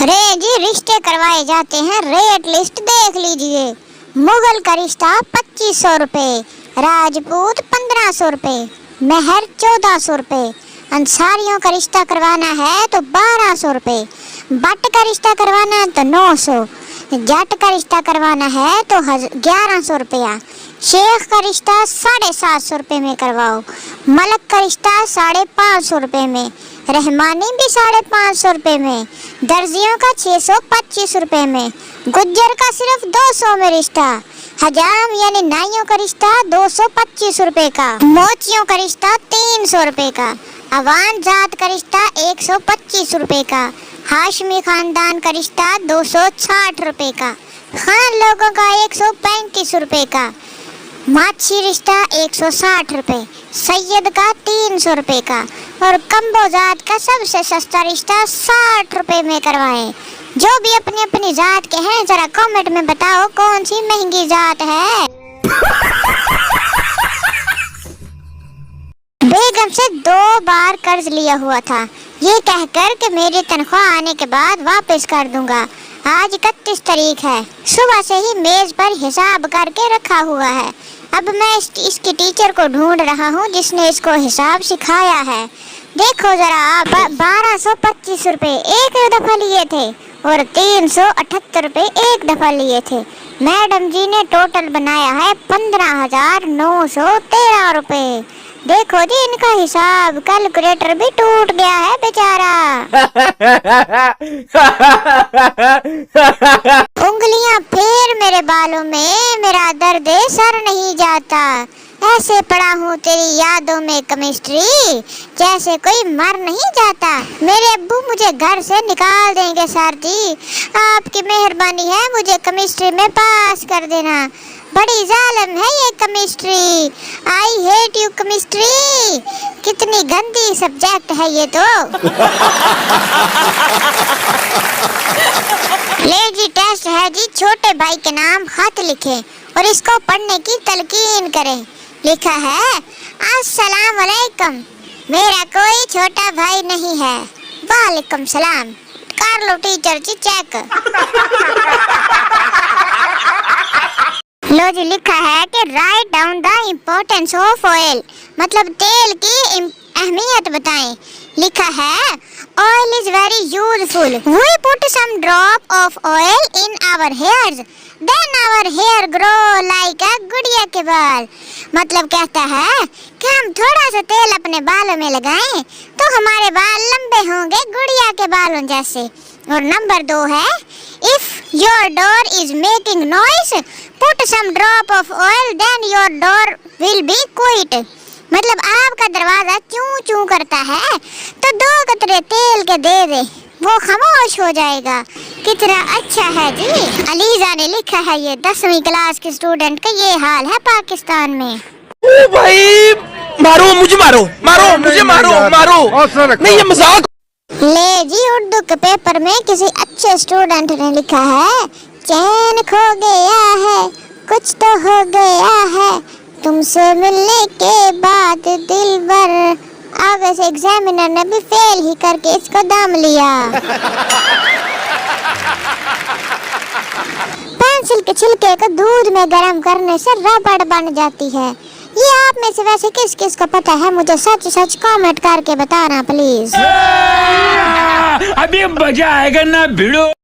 अरे जी रिश्ते करवाए जाते हैं, रेट लिस्ट देख लीजिए। मुगल का रिश्ता 2500 रुपए, राजपूत 1500 रुपए, मेहर 1400 रुपए, अंसारियों का रिश्ता करवाना है तो 1200 रुपए, बट का रिश्ता करवाना है तो 900, जट का रिश्ता करवाना है तो 1100 रुपया, शेख का रिश्ता 750 रुपए में करवाओ, मलक का रिश्ता 550 रुपए में, रहमानी भी 550 रुपए में, दर्जियों का 625 रुपए में, गुज्जर का सिर्फ 200 में रिश्ता, हजाम यानी नाइयों का रिश्ता 225 रुपए का, मोचियों का रिश्ता 300 रुपए का, अवान जात का रिश्ता 125 रुपए का, हाशमी खानदान का रिश्ता 260 रुपए का, खान लोगों का 135 रुपए का, माछी रिश्ता 160 रुपए, सैयद का 300 रुपए का, और कम्बो जात का सबसे सस्ता रिश्ता 60 रुपए में करवाएं। जो भी अपनी अपनी जात के हैं जरा कमेंट में बताओ कौन सी महंगी जात है। बेगम से 2 बार कर्ज लिया हुआ था, ये कहकर कि मेरी तनख्वाह आने के बाद वापस कर दूंगा। आज 31 तारीख है, सुबह से ही मेज पर हिसाब करके रखा हुआ है। अब मैं इसकी टीचर को ढूंढ रहा हूँ जिसने इसको हिसाब सिखाया है। देखो जरा आप, 1225 रुपए एक दफा लिए थे और 378 रुपए एक दफा लिए थे। मैडम जी ने टोटल बनाया है 15,913 रुपए। देखो जी इनका हिसाब, कैलकुलेटर भी टूट गया है बेचारा। उंगलियां फिर मेरे बालों में, मेरा दर्द सर नहीं जाता। ऐसे पड़ा हूँ तेरी यादों में केमिस्ट्री, जैसे कोई मर नहीं जाता। मेरे अब्बू मुझे घर से निकाल देंगे सर जी, आपकी मेहरबानी है मुझे केमिस्ट्री में पास कर देना। बड़ी जालिम है ये chemistry, I hate you chemistry. कितनी गंदी सब्जेक्ट है ये तो। ले जी टेस्ट है जी, छोटे भाई के नाम खत लिखें और इसको पढ़ने की तलकीन करें। लिखा है, अस्सलाम वालेकुम, मेरा कोई छोटा भाई नहीं है। वालेकुम सलाम। कर लो टीचर जी चेक। लो जी लिखा है कि write down the importance of oil, मतलब तेल की अहमियत बताएं। लिखा है, oil is very useful, we put some drop of oil in our hairs, then our hair grow like a गुड़िया के बाल। मतलब कहता है कि हम थोड़ा सा तेल अपने बालों में लगाएं तो हमारे बाल लंबे होंगे गुड़िया के बालों जैसे। और नंबर 2 है, if your door is making noise put some drop of oil then your door will be quiet. मतलब आपका दरवाजा चूं चूं करता है तो 2 कतरे तेल के दे दे, वो खामोश हो जाएगा। कितना अच्छा है जी। अलीजा ने लिखा है, ये 10वीं क्लास के स्टूडेंट का ये हाल है पाकिस्तान में। ओ भाई मारो मुझे, मारो मुझे, मारो नहीं, ये मजाक। ले जी उर्दू के पेपर में किसी अच्छे स्टूडेंट ने लिखा है, चैन खो गया है कुछ तो हो गया है, तुमसे मिलने के बाद दिल भर। आगे से एग्जामिनर ने भी फेल ही करके इसको दाम लिया। पेंसिल के छिलके को दूध में गर्म करने से रबड़ बन जाती है। ये आप में से वैसे किस किस को पता है, मुझे सच सच कमेंट करके बताना प्लीज। अभी मजा आएगा ना भिड़ो।